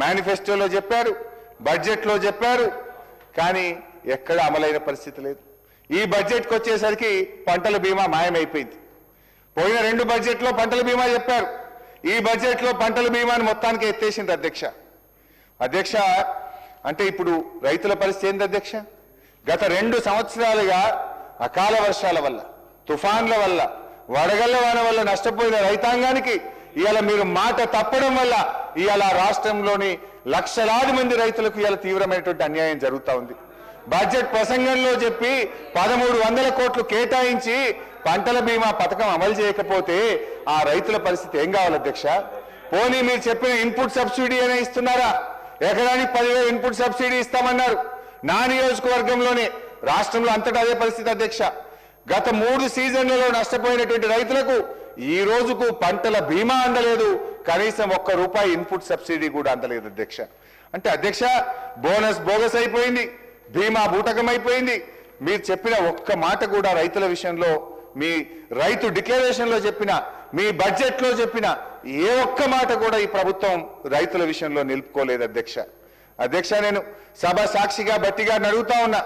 మేనిఫెస్టోలో చెప్పారు, బడ్జెట్లో చెప్పారు, కానీ ఎక్కడ అమలైన పరిస్థితి లేదు. ఈ బడ్జెట్కి వచ్చేసరికి పంటల బీమా మాయమైపోయింది. పోయిన 2 బడ్జెట్లో పంటల బీమా చెప్పారు, ఈ బడ్జెట్లో పంటల బీమాని మొత్తానికి ఎత్తేసింది అధ్యక్ష. అంటే ఇప్పుడు రైతుల పరిస్థితి ఏంది అధ్యక్ష? గత 2 సంవత్సరాలుగా అకాల వర్షాల వల్ల, తుఫాన్ల వల్ల, వడగళ్ల వాన వల్ల నష్టపోయిన రైతాంగానికి ఇవాళ మీరు మాట తప్పడం వల్ల ఇవాళ రాష్ట్రంలోని లక్షలాది మంది రైతులకు ఇవాళ తీవ్రమైనటువంటి అన్యాయం జరుగుతూ ఉంది. బడ్జెట్ ప్రసంగంలో చెప్పి 1300 కోట్లు కేటాయించి పంటల బీమా పథకం అమలు చేయకపోతే ఆ రైతుల పరిస్థితి ఏం కావాలి అధ్యక్ష? పోనీ మీరు చెప్పిన ఇన్పుట్ సబ్సిడీ అనే ఇస్తున్నారా? ఎకరానికి 10,000 ఇన్పుట్ సబ్సిడీ ఇస్తామన్నారు. నా నియోజకవర్గంలోనే, రాష్ట్రంలో అంతటా అదే పరిస్థితి అధ్యక్ష. గత 3 సీజన్లలో నష్టపోయినటువంటి రైతులకు ఈ రోజుకు పంటల బీమా అందలేదు, కనీసం ₹1 ఇన్పుట్ సబ్సిడీ కూడా అందలేదు అధ్యక్ష. అంటే అధ్యక్ష, బోనస్ బోగస్ అయిపోయింది, బీమా బూటకం అయిపోయింది. మీరు చెప్పిన ఒక్క మాట కూడా రైతుల విషయంలో, మీ రైతు డిక్లరేషన్లో చెప్పిన, మీ బడ్జెట్లో చెప్పిన ఏ ఒక్క మాట కూడా ఈ ప్రభుత్వం రైతుల విషయంలో నిలుపుకోలేదు అధ్యక్ష. నేను సభ సాక్షిగా బట్టిగా అడుగుతా ఉన్నా,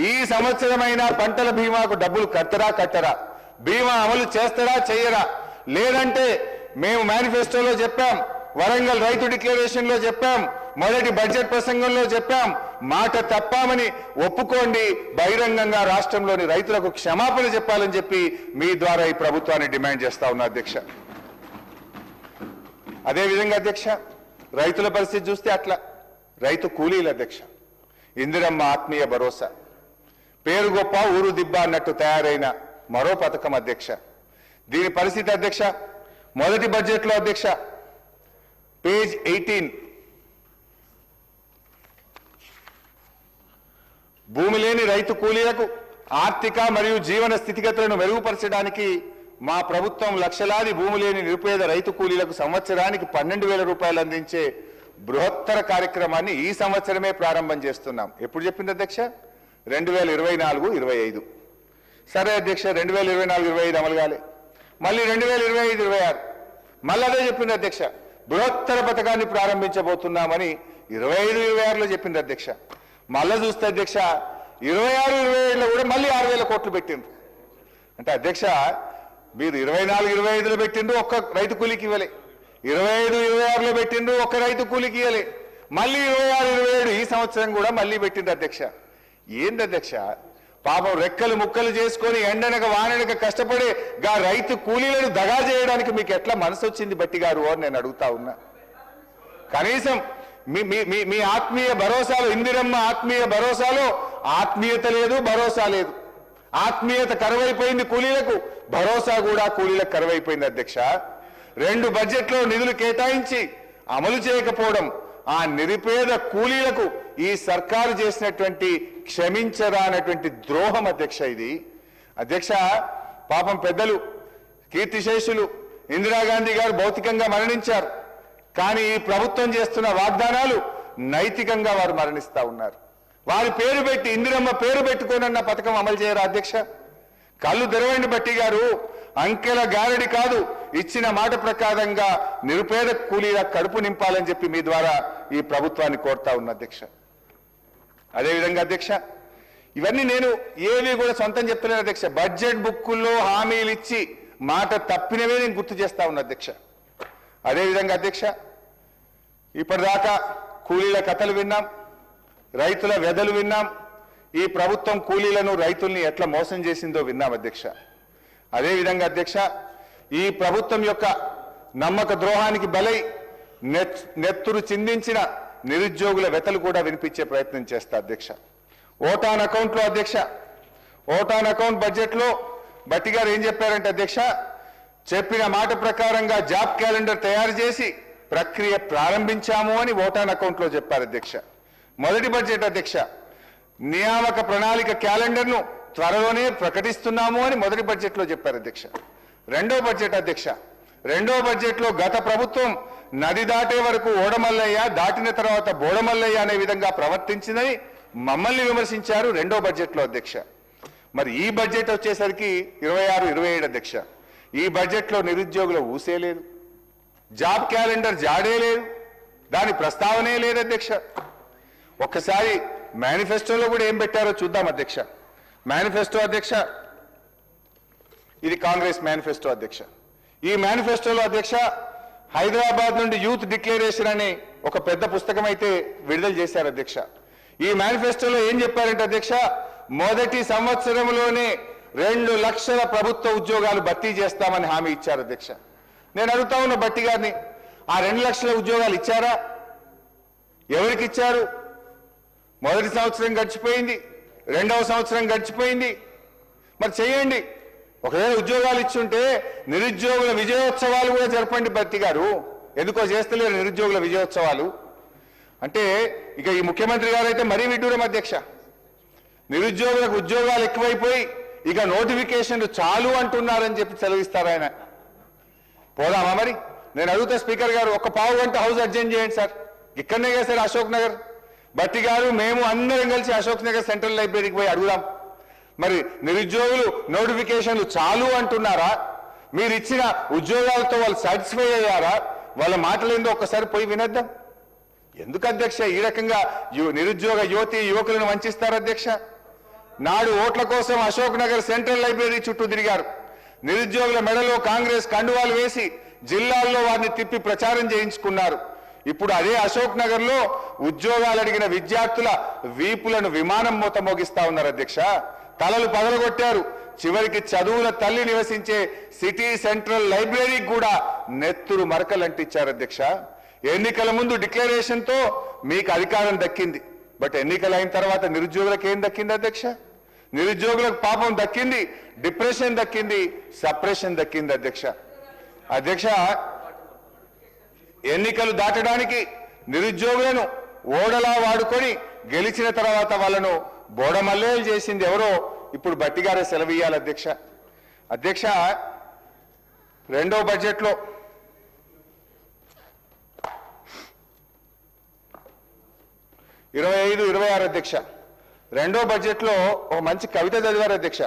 ఈ సంవత్సరమైనా పంటల బీమాకు డబ్బులు కట్టరా? బీమా అమలు చేస్తారా చెయ్యరా? లేదంటే మేము మేనిఫెస్టోలో చెప్పాం, వరంగల్ రైతు డిక్లరేషన్లో చెప్పాం, మొదటి బడ్జెట్ ప్రసంగంలో చెప్పాం, మాట తప్పామని ఒప్పుకోండి, బహిరంగంగా రాష్ట్రంలోని రైతులకు క్షమాపణ చెప్పాలని చెప్పి మీ ద్వారా ఈ ప్రభుత్వాన్ని డిమాండ్ చేస్తా ఉన్నా అధ్యక్ష. అదేవిధంగా అధ్యక్ష, రైతుల పరిస్థితి చూస్తే అట్లా రైతు కూలీలు అధ్యక్ష. ఇందిరమ్మ ఆత్మీయ భరోసా, పేరు గొప్ప ఊరు దిబ్బ అన్నట్టు తయారైన మరో పథకం అధ్యక్ష. దీని పరిస్థితి అధ్యక్ష, మొదటి బడ్జెట్లో అధ్యక్ష, పేజ్ 18, భూమి లేని రైతు కూలీలకు ఆర్థిక మరియు జీవన స్థితిగతులను మెరుగుపరచడానికి మా ప్రభుత్వం లక్షలాది భూమి లేని నిరుపేద రైతు కూలీలకు సంవత్సరానికి 12,000 రూపాయలు అందించే బృహత్తర కార్యక్రమాన్ని ఈ సంవత్సరమే ప్రారంభం చేస్తున్నాం. ఎప్పుడు చెప్పింది అధ్యక్ష? 2024-25. సరే అధ్యక్ష, 2024-25 అమలు కాలే, మళ్ళీ 2025-26 మళ్ళీ అదే చెప్పింది అధ్యక్ష. బృహత్తర పథకాన్ని ప్రారంభించబోతున్నామని 25-26లో చెప్పింది అధ్యక్ష. మళ్ళీ చూస్తే అధ్యక్ష 26-27లో కూడా మళ్ళీ 6,000 కోట్లు పెట్టిండ్రు. అంటే అధ్యక్ష, మీరు 24-25లో పెట్టిండ్రు, ఒక్క రైతు కూలీకి ఇవ్వలే. 25-26లో పెట్టిండ్రు, ఒక్క రైతు కూలీకి ఇవ్వలే. మళ్ళీ 26-27 ఈ సంవత్సరం కూడా మళ్ళీ పెట్టిండ్రు అధ్యక్ష. ఏంది అధ్యక్ష? పాపం రెక్కలు ముక్కలు చేసుకొని ఎండనక వాననక కష్టపడే గా రైతు కూలీలను దగా చేయడానికి మీకు ఎట్లా మనసు వచ్చింది బట్టి గారు అని నేను అడుగుతా ఉన్నా. కనీసం మీ ఆత్మీయ భరోసాలో, ఇందిరమ్మ ఆత్మీయ భరోసాలో ఆత్మీయత లేదు, భరోసా లేదు. ఆత్మీయత కరువైపోయింది కూలీలకు, భరోసా కూడా కూలీలకు కరువైపోయింది అధ్యక్ష. 2 బడ్జెట్లో నిధులు కేటాయించి అమలు చేయకపోవడం ఆ నిరుపేద కూలీలకు ఈ సర్కారు చేసినటువంటి క్షమించరానటువంటి ద్రోహం అధ్యక్ష ఇది. అధ్యక్ష, పాపం పెద్దలు కీర్తిశేషులు ఇందిరాగాంధీ గారు భౌతికంగా మరణించారు, కానీ ఈ ప్రభుత్వం చేస్తున్న వాగ్దానాలు నైతికంగా వారు మరణిస్తా ఉన్నారు. వారి పేరు పెట్టి, ఇందిరమ్మ పేరు పెట్టుకోనన్న పథకం అమలు చేయరా అధ్యక్ష? కళ్ళు తెరవండి బట్టి గారు, అంకెల గారడి కాదు, ఇచ్చిన మాట ప్రకారంగా నిరుపేద కూలీల కడుపు నింపాలని చెప్పి మీ ద్వారా ఈ ప్రభుత్వాన్ని కోరుతా ఉన్న అధ్యక్ష. అదేవిధంగా అధ్యక్ష, ఇవన్నీ నేను ఏవి కూడా సొంతం చెప్తలేను అధ్యక్ష. బడ్జెట్ బుక్కుల్లో హామీలు ఇచ్చి మాట తప్పినవే నేను గుర్తు చేస్తా ఉన్నా అధ్యక్ష. అదేవిధంగా అధ్యక్ష, ఇప్పటిదాకా కూలీల కథలు విన్నాం, రైతుల వ్యధలు విన్నాం, ఈ ప్రభుత్వం కూలీలను రైతుల్ని ఎట్లా మోసం చేసిందో విన్నాం అధ్యక్ష. అదేవిధంగా అధ్యక్ష, ఈ ప్రభుత్వం యొక్క నమ్మక ద్రోహానికి బలై నెత్తురు చిందించిన నిరుద్యోగుల వ్యతలు కూడా వినిపించే ప్రయత్నం చేస్తా అధ్యక్ష. ఓటాన్ అకౌంట్లో అధ్యక్ష, ఓటాన్ అకౌంట్ బడ్జెట్లో బట్టి గారు ఏం చెప్పారంటే అధ్యక్ష, చెప్పిన మాట ప్రకారంగా జాబ్ క్యాలెండర్ తయారు చేసి ప్రక్రియ ప్రారంభించాము అని ఓటాన్ అకౌంట్లో చెప్పారు అధ్యక్ష. మొదటి బడ్జెట్ అధ్యక్ష, నియామక ప్రణాళిక క్యాలెండర్ను త్వరలోనే ప్రకటిస్తున్నాము అని మొదటి బడ్జెట్లో చెప్పారు అధ్యక్ష. రెండో బడ్జెట్ అధ్యక్ష, రెండో బడ్జెట్లో గత ప్రభుత్వం నది దాటే వరకు ఓడమల్లయ్య, దాటిన తర్వాత బోడమల్లయ్య అనే విధంగా ప్రవర్తించిందని మమ్మల్ని విమర్శించారు రెండో బడ్జెట్లో అధ్యక్ష. మరి ఈ బడ్జెట్ వచ్చేసరికి 26-27 అధ్యక్ష, ఈ బడ్జెట్లో నిరుద్యోగుల ఊసే లేదు, జాబ్ క్యాలెండర్ జాడే లేదు, దాని ప్రస్తావనే లేదు అధ్యక్ష. ఒక్కసారి మేనిఫెస్టోలో కూడా ఏం పెట్టారో చూద్దాం అధ్యక్ష. మేనిఫెస్టో అధ్యక్ష, ఇది కాంగ్రెస్ మేనిఫెస్టో అధ్యక్ష. ఈ మేనిఫెస్టోలో అధ్యక్ష హైదరాబాద్ నుండి యూత్ డిక్లరేషన్ అని ఒక పెద్ద పుస్తకం అయితే విడుదల చేశారు అధ్యక్ష. ఈ మేనిఫెస్టోలో ఏం చెప్పారంటే అధ్యక్ష, మొదటి సంవత్సరంలోనే 2 లక్షల ప్రభుత్వ ఉద్యోగాలు భర్తీ చేస్తామని హామీ ఇచ్చారు అధ్యక్ష. నేను అడుగుతా ఉన్న భట్టి గారిని, ఆ 2 లక్షల ఉద్యోగాలు ఇచ్చారా? ఎవరికి ఇచ్చారు? మొదటి సంవత్సరం గడిచిపోయింది, 2వ సంవత్సరం గడిచిపోయింది, మరి చేయండి. ఒకవేళ ఉద్యోగాలు ఇచ్చుంటే నిరుద్యోగుల విజయోత్సవాలు కూడా జరపండి భట్టి గారు. ఎందుకో చేస్తలేరు నిరుద్యోగుల విజయోత్సవాలు. అంటే ఇక ఈ ముఖ్యమంత్రి గారు అయితే మరీ విడ్డూరం అధ్యక్ష. నిరుద్యోగులకు ఉద్యోగాలు ఎక్కువైపోయి ఇక నోటిఫికేషన్లు చాలు అంటున్నారని చెప్పి సెలవిస్తారు ఆయన. పోదామా మరి? నేను అడుగుతా స్పీకర్ గారు, ఒక పావు గంట హౌస్ అడ్జెంట్ చేయండి సార్. ఇక్కడనే కదా సార్ అశోక్ నగర్. భట్టి గారు మేము అందరం కలిసి అశోక్ నగర్ సెంట్రల్ లైబ్రరీకి పోయి అడుగుదాం. మరి నిరుద్యోగులు నోటిఫికేషన్లు చాలు అంటున్నారా? మీరు ఇచ్చిన ఉద్యోగాలతో వాళ్ళు సాటిస్ఫై అయ్యారా? వాళ్ళ మాటలు ఏందో ఒక్కసారి పోయి వినొద్దాం. ఎందుకు అధ్యక్ష ఈ రకంగా నిరుద్యోగ యువకులను వంచిస్తారు అధ్యక్ష? నాడు ఓట్ల కోసం అశోక్ నగర్ సెంట్రల్ లైబ్రరీ చుట్టూ తిరిగారు. నిరుద్యోగుల మెడలో కాంగ్రెస్ కండువాలు వేసి జిల్లాల్లో వారిని తిప్పి ప్రచారం చేయించుకున్నారు. ఇప్పుడు అదే అశోక్ నగర్ లో ఉద్యోగాలు అడిగిన విద్యార్థుల వీపులను విమానం మూత మోగిస్తా ఉన్నారు అధ్యక్ష. తలలు పగలగొట్టారు. చివరికి చదువుల తల్లి నివసించే సిటీ సెంట్రల్ లైబ్రరీకి కూడా నెత్తురు మరకలంటిచ్చారు అధ్యక్ష. ఎన్నికల ముందు డిక్లరేషన్ తో మీకు అధికారం దక్కింది, బట్ ఎన్నికలు అయిన తర్వాత నిరుద్యోగులకు ఏం దక్కింది అధ్యక్ష? నిరుద్యోగులకు పాపం దక్కింది, డిప్రెషన్ దక్కింది, సప్రెషన్ దక్కింది అధ్యక్ష. అధ్యక్ష, ఎన్నికలు దాటడానికి నిరుద్యోగులను ఓడలా వాడుకొని గెలిచిన తర్వాత వాళ్ళను బోడమల్లేలు చేసింది ఎవరో ఇప్పుడు భట్టి గారే సెలవియ్యాలి అధ్యక్ష. అధ్యక్ష, 2వ బడ్జెట్లో 25-26 అధ్యక్ష, 2వ బడ్జెట్లో ఒక మంచి కవిత చదివారు అధ్యక్ష.